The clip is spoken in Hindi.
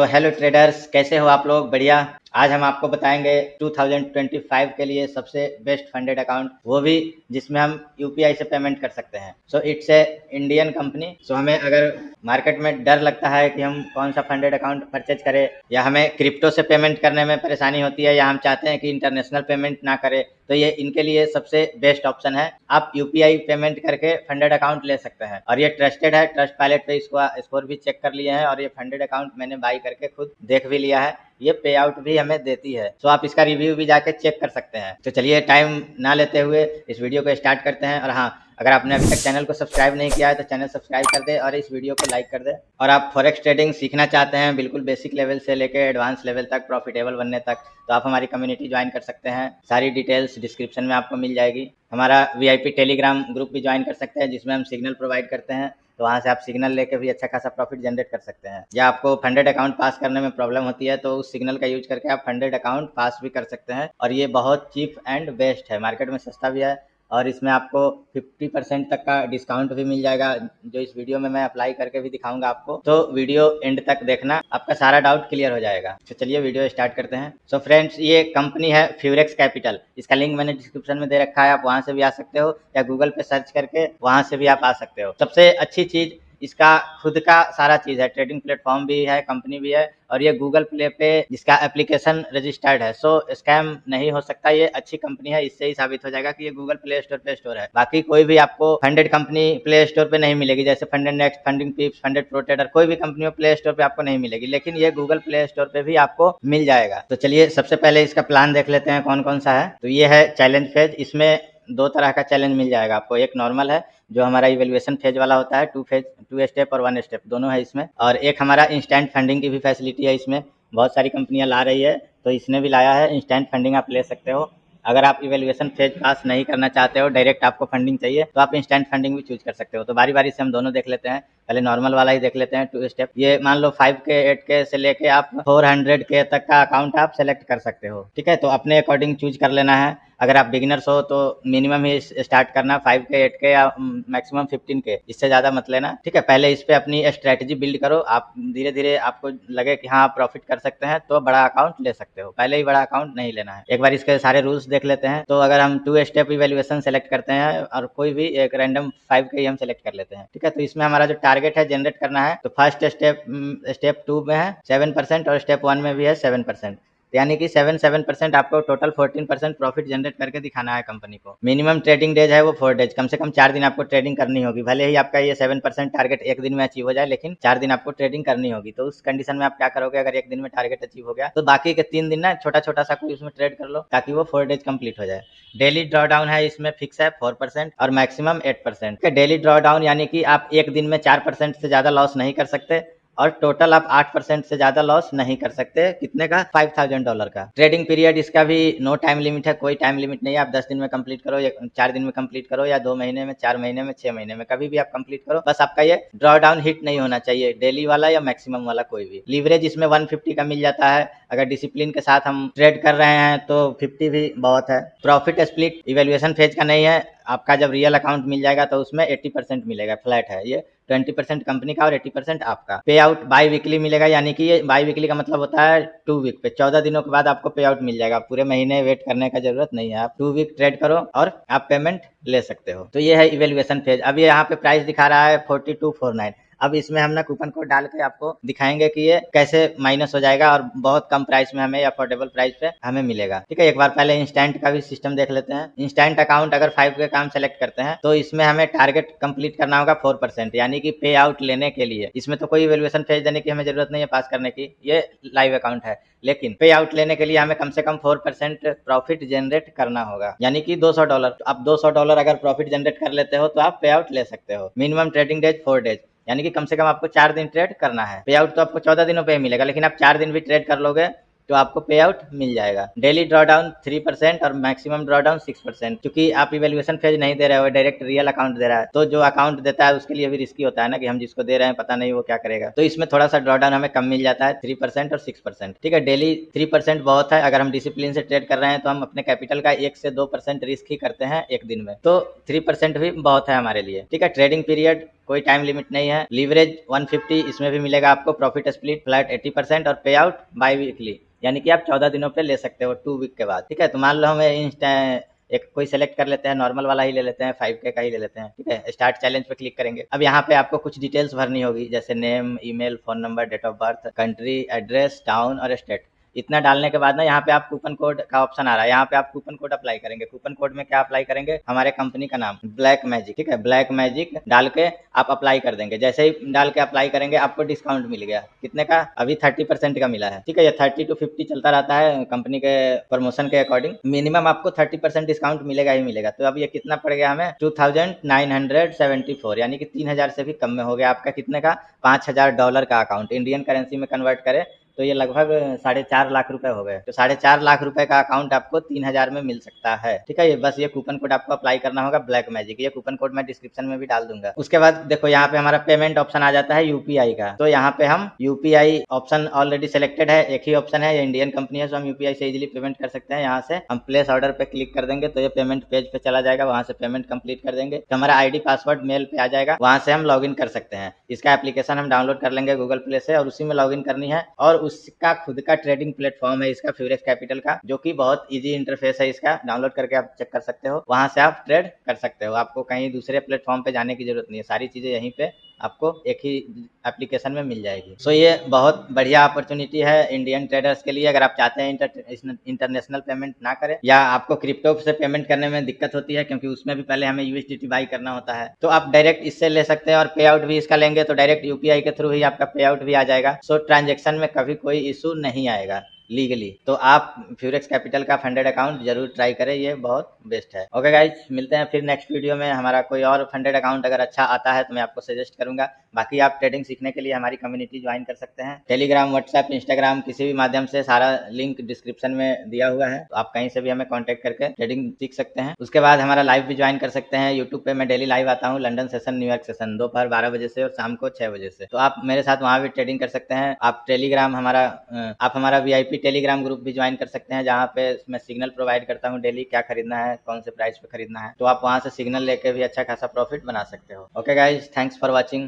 हेलो ट्रेडर्स, कैसे हो आप लोग? बढ़िया। आज हम आपको बताएंगे 2025 के लिए सबसे बेस्ट फंडेड अकाउंट, वो भी जिसमें हम यूपीआई से पेमेंट कर सकते हैं। It's a Indian company. हमें अगर मार्केट में डर लगता है कि हम कौन सा फंडेड अकाउंट परचेज करें, या हमें क्रिप्टो से पेमेंट करने में परेशानी होती है, या हम चाहते हैं कि इंटरनेशनल पेमेंट ना करें, तो ये इनके लिए सबसे बेस्ट ऑप्शन है। आप यूपीआई पेमेंट करके फंडेड अकाउंट ले सकते हैं, और ये ट्रस्टेड है। ट्रस्ट पायलट पे इसको स्कोर भी चेक कर लिए हैं, और ये फंडेड अकाउंट मैंने बाई करके खुद देख भी लिया है। ये पे आउट भी हमें देती है, आप इसका रिव्यू भी जाके चेक कर सकते हैं। तो चलिए टाइम ना लेते हुए इस वीडियो को स्टार्ट करते हैं। और हाँ, अगर आपने अभी तक चैनल को सब्सक्राइब नहीं किया है तो चैनल सब्सक्राइब कर दे और इस वीडियो को लाइक कर दे। और आप फॉरेक्स ट्रेडिंग सीखना चाहते हैं, बिल्कुल बेसिक लेवल से लेकर एडवांस लेवल तक, प्रॉफिटेबल बनने तक, तो आप हमारी कम्युनिटी ज्वाइन कर सकते हैं। सारी डिटेल्स डिस्क्रिप्शन में आपको मिल जाएगी। हमारा वीआईपी टेलीग्राम ग्रुप भी ज्वाइन कर सकते हैं, जिसमें हम सिग्नल प्रोवाइड करते हैं, तो वहाँ से आप सिग्नल लेके भी अच्छा खासा प्रॉफिट जनरेट कर सकते हैं। या आपको फंडेड अकाउंट पास करने में प्रॉब्लम होती है, तो उस सिग्नल का यूज करके आप फंडेड अकाउंट पास भी कर सकते हैं। और ये बहुत चीप एंड बेस्ट है, मार्केट में सस्ता भी है, और इसमें आपको 50% तक का डिस्काउंट भी मिल जाएगा, जो इस वीडियो में मैं अप्लाई करके भी दिखाऊंगा आपको। तो वीडियो एंड तक देखना, आपका सारा डाउट क्लियर हो जाएगा। तो चलिए वीडियो स्टार्ट करते हैं। फ्रेंड्स, ये कंपनी है फ्यूरेक्स कैपिटल। इसका लिंक मैंने डिस्क्रिप्शन में दे रखा है, आप वहां से भी आ सकते हो, या गूगल पे सर्च करके वहां से भी आप आ सकते हो। सबसे अच्छी चीज, इसका खुद का सारा चीज है, ट्रेडिंग प्लेटफॉर्म भी है, कंपनी भी है, और ये गूगल प्ले पे इसका एप्लीकेशन रजिस्टर्ड है। स्कैम नहीं हो सकता, ये अच्छी कंपनी है। इससे ही साबित हो जाएगा कि ये गूगल प्ले स्टोर पे स्टोर है। बाकी कोई भी आपको फंडेड कंपनी प्ले स्टोर पे नहीं मिलेगी, जैसे funded next, funding पिप्स, funded pro trader, कोई भी कंपनी हो प्ले स्टोर पे आपको नहीं मिलेगी, लेकिन ये गूगल प्ले स्टोर पे भी आपको मिल जाएगा। तो चलिए सबसे पहले इसका प्लान देख लेते हैं कौन कौन सा है। तो ये है चैलेंज फेज। इसमें दो तरह का चैलेंज मिल जाएगा आपको। एक नॉर्मल है, जो हमारा इवेल्युएशन फेज वाला होता है, 2 स्टेप और 1 स्टेप दोनों है इसमें। और एक हमारा इंस्टेंट फंडिंग की भी फैसिलिटी है इसमें। बहुत सारी कंपनियां ला रही है, तो इसने भी लाया है। इंस्टेंट फंडिंग आप ले सकते हो। अगर आप इवेल्युएशन फेज पास नहीं करना चाहते हो, डायरेक्ट आपको फंडिंग चाहिए, तो आप इंस्टेंट फंडिंग भी चूज कर सकते हो। तो बारी बारी से हम दोनों देख लेते हैं। पहले नॉर्मल वाला ही देख लेते हैं, 2 स्टेप। ये मान लो 5K 8K से लेके आप 400K तक का अकाउंट आप सेलेक्ट कर सकते हो। ठीक है, तो अपने अकॉर्डिंग चूज कर लेना है। अगर आप बिगिनर्स हो तो मिनिमम ही स्टार्ट करना, 5K 8K या मैक्सिमम 15K, इससे ज़्यादा मत लेना। ठीक है, पहले इस पे अपनी स्ट्रेटजी बिल्ड करो। आप धीरे धीरे आपको लगे कि हाँ प्रॉफिट कर सकते हैं, तो बड़ा अकाउंट ले सकते हो। पहले ही बड़ा अकाउंट नहीं लेना है। एक बार इसके सारे रूल्स देख लेते हैं। तो अगर हम 2 स्टेप इवेल्युएशन सेलेक्ट करते हैं, और कोई भी एक रैंडम 5K हम सेलेक्ट कर लेते हैं। ठीक है, तो इसमें हमारा जो टारगेट है जनरेट करना है, तो फर्स्ट स्टेप 2 में है 7%, और स्टेप 1 में भी है 7%। यानी कि 7% आपको टोटल 14% प्रॉफिट जनरेट करके दिखाना है कंपनी को। मिनिमम ट्रेडिंग डेज है वो 4 डेज, कम से कम 4 दिन आपको ट्रेडिंग करनी होगी। भले ही आपका ये 7% टारगेट एक दिन में अचीव हो जाए, लेकिन 4 दिन आपको ट्रेडिंग करनी होगी। तो उस कंडीशन में आप क्या करोगे, अगर एक दिन में टारगेट अचीव हो गया, तो बाकी के 3 दिन ना छोटा छोटा सा कोई उसमें ट्रेड कर लो, ताकि वो 4 डेज कंप्लीट हो जाए। डेली ड्रॉ डाउन है, इसमें फिक्स है 4% और मैक्सिमम 8%। डेली ड्रॉ डाउन यानी कि आप एक दिन में 4% से ज्यादा लॉस नहीं कर सकते, और टोटल आप 8% से ज्यादा लॉस नहीं कर सकते। कितने का? $5000 का। ट्रेडिंग पीरियड इसका भी नो टाइम लिमिट है, कोई टाइम लिमिट नहीं है। आप 10 दिन में कंप्लीट करो, या 4 दिन में कंप्लीट करो, या 2 महीने में, 4 महीने में, 6 महीने में, कभी भी आप कंप्लीट करो। बस आपका ये ड्रॉ डाउन हिट नहीं होना चाहिए, डेली वाला या मैक्सिमम वाला कोई भी। लीवरेज इसमें 150 का मिल जाता है। अगर डिसिप्लिन के साथ हम ट्रेड कर रहे हैं तो 50 भी बहुत है। प्रॉफिट स्प्लिट इवेल्युएशन फेज का नहीं है। आपका जब रियल अकाउंट मिल जाएगा तो उसमें 80% मिलेगा, फ्लैट है ये। 20% कंपनी का और 80% आपका। पे आउट बाई वीकली मिलेगा, यानी कि ये बाई वीकली का मतलब होता है 2 वीक पे, 14 दिनों के बाद आपको पे आउट मिल जाएगा। पूरे महीने वेट करने का जरूरत नहीं है, आप 2 वीक ट्रेड करो और आप पेमेंट ले सकते हो। तो ये है इवेल्युएशन फेज। अब ये यहाँ पे प्राइस दिखा रहा है 4249। अब इसमें हम ना कूपन कोड डाल के आपको दिखाएंगे कि ये कैसे माइनस हो जाएगा, और बहुत कम प्राइस में हमें, अफोर्डेबल प्राइस पे हमें मिलेगा। ठीक है, एक बार पहले इंस्टेंट का भी सिस्टम देख लेते हैं। इंस्टेंट अकाउंट अगर 5K का हम सेलेक्ट करते हैं, तो इसमें हमें टारगेट कंप्लीट करना होगा 4%, यानी कि पे आउट लेने के लिए। इसमें तो कोई वैल्यूएशन फेज देने की हमें जरूरत नहीं है पास करने की, ये लाइव अकाउंट है। लेकिन पे आउट लेने के लिए हमें कम से कम 4% प्रॉफिट जनरेट करना होगा, यानी कि $200। आप $200 अगर प्रॉफिट जनरेट कर लेते हो, तो आप पे आउट ले सकते हो। मिनिमम ट्रेडिंग डेज 4 डेज, यानी कि कम से कम आपको 4 दिन ट्रेड करना है। पे आउट तो आपको 14 दिनों पे ही मिलेगा, लेकिन आप 4 दिन भी ट्रेड कर लोगे तो आपको पे आउट मिल जाएगा। डेली ड्रॉ डाउन 3% और मैक्सिमम ड्रॉ डाउन 6%। क्योंकि आप इवेल्युएशन फेज नहीं दे रहे हो, डायरेक्ट रियल अकाउंट दे रहा है, तो जो अकाउंट देता है उसके लिए भी रिस्की होता है ना, कि हम जिसको दे रहे हैं पता नहीं वो क्या करेगा। तो इसमें थोड़ा सा ड्रॉ डाउन हमें कम मिल जाता है, 3% और 6%। ठीक है, डेली 3% बहुत है। अगर हम डिसिप्लिन से ट्रेड कर रहे हैं तो हम अपने कैपिटल का 1 से 2% रिस्क ही करते हैं एक दिन में, तो 3% भी बहुत है हमारे लिए। ठीक है, ट्रेडिंग पीरियड कोई टाइम लिमिट नहीं है। लीवरेज 150 इसमें भी मिलेगा आपको, प्रॉफिट स्प्लिट फ्लैट 80% और पे आउट बाई वीकली, यानी कि आप 14 दिनों पे ले सकते हो 2 वीक के बाद। ठीक है, तो मान लो हमें एक कोई सेलेक्ट कर लेते हैं, नॉर्मल वाला ही ले लेते हैं, 5K का ही ले लेते हैं। ठीक है, स्टार्ट चैलेंज पे क्लिक करेंगे। अब यहाँ पे आपको कुछ डिटेल्स भरनी होगी, जैसे name, email, phone number, date of birth, country, address, town और स्टेट। इतना डालने के बाद ना यहाँ पे आप कूपन कोड का ऑप्शन आ रहा है, यहाँ पे आप कूपन कोड अप्लाई करेंगे। कूपन कोड में क्या अप्लाई करेंगे, हमारे कंपनी का नाम ब्लैक मैजिक। ठीक है, ब्लैक मैजिक डाल के आप अप्लाई कर देंगे। जैसे ही डाल के अप्लाई करेंगे आपको डिस्काउंट मिल गया, कितने का, अभी 30% का मिला है। ठीक है, ये 30 to 50 चलता रहता है कंपनी के प्रमोशन के अकॉर्डिंग, मिनिमम आपको 30% डिस्काउंट मिलेगा ही मिलेगा। तो अब ये कितना पड़ गया हमें, 2974, यानी कि 3000 से भी कम में हो गया आपका, कितने का, $5000 का अकाउंट। इंडियन करेंसी में कन्वर्ट करें तो ये लगभग 4.5 लाख रुपए हो गए। तो 4.5 लाख रुपए का अकाउंट आपको 3000 में मिल सकता है। ठीक है, ये बस ये कूपन कोड आपको अप्लाई करना होगा, ब्लैक मैजिक। ये कूपन कोड मैं डिस्क्रिप्शन में भी डाल दूंगा। उसके बाद देखो यहाँ पे हमारा पेमेंट ऑप्शन आ जाता है यूपीआई का। तो यहाँ पे हम यूपीआई ऑप्शन ऑलरेडी सिलेक्टेड है, एक ही ऑप्शन है, ये इंडियन कंपनी है, तो हम यूपीआई से इजिली पेमेंट कर सकते हैं। यहाँ से हम प्लेस ऑर्डर पे क्लिक कर देंगे तो ये पेमेंट पेज पे चला जाएगा, वहां से पेमेंट कंप्लीट कर देंगे तो हमारा आईडी पासवर्ड मेल पे आ जाएगा, वहां से हम लॉग इन कर सकते हैं। इसका एप्लीकेशन हम डाउनलोड कर लेंगे गूगल प्ले से और उसी में लॉग इन करनी है। और उसका खुद का ट्रेडिंग प्लेटफॉर्म है इसका, फ्यूरेक्स कैपिटल का, जो कि बहुत इजी इंटरफेस है इसका, डाउनलोड करके आप चेक कर सकते हो, वहां से आप ट्रेड कर सकते हो। आपको कहीं दूसरे प्लेटफॉर्म पे जाने की जरूरत नहीं है, सारी चीजें यहीं पे आपको एक ही एप्लीकेशन में मिल जाएगी। सो ये बहुत बढ़िया अपॉर्चुनिटी है इंडियन ट्रेडर्स के लिए। अगर आप चाहते हैं इंटरनेशनल पेमेंट ना करें, या आपको क्रिप्टो से पेमेंट करने में दिक्कत होती है क्योंकि उसमें भी पहले हमें यूएसडीटी बाई करना होता है, तो आप डायरेक्ट इससे ले सकते हैं। और पे आउट भी इसका लेंगे तो डायरेक्ट यूपीआई के थ्रू ही आपका पे आउट भी आ जाएगा। सो ट्रांजेक्शन में कभी कोई इशू नहीं आएगा लीगली। तो आप फ्यूरेक्स कैपिटल का फंडेड अकाउंट जरूर ट्राई करें, ये बहुत बेस्ट है। ओके गाइज, मिलते हैं फिर नेक्स्ट वीडियो में। हमारा कोई और फंडेड अकाउंट अगर अच्छा आता है तो मैं आपको सजेस्ट करूंगा। बाकी आप ट्रेडिंग सीखने के लिए हमारी कम्युनिटी ज्वाइन कर सकते हैं, टेलीग्राम, व्हाट्सएप, इंस्टाग्राम, किसी भी माध्यम से, सारा लिंक डिस्क्रिप्शन में दिया हुआ है, तो आप कहीं से भी हमें कॉन्टैक्ट करके ट्रेडिंग सीख सकते हैं। उसके बाद हमारा लाइव भी ज्वाइन कर सकते हैं यूट्यूब पे। मैं डेली लाइव आता हूँ, लंदन सेशन, न्यूयॉर्क सेशन, दोपहर 12 बजे से और शाम को 6 बजे से, तो आप मेरे साथ वहाँ भी ट्रेडिंग कर सकते हैं। आप टेलीग्राम आप हमारा वीआईपी टेलीग्राम ग्रुप भी ज्वाइन कर सकते हैं, जहाँ पे मैं सिग्नल प्रोवाइड करता हूँ डेली, क्या खरीदना है, कौन से प्राइस पे खरीदना है, तो आप वहाँ से सिग्नल लेके भी अच्छा खासा प्रॉफिट बना सकते हो। Okay guys, thanks for watching.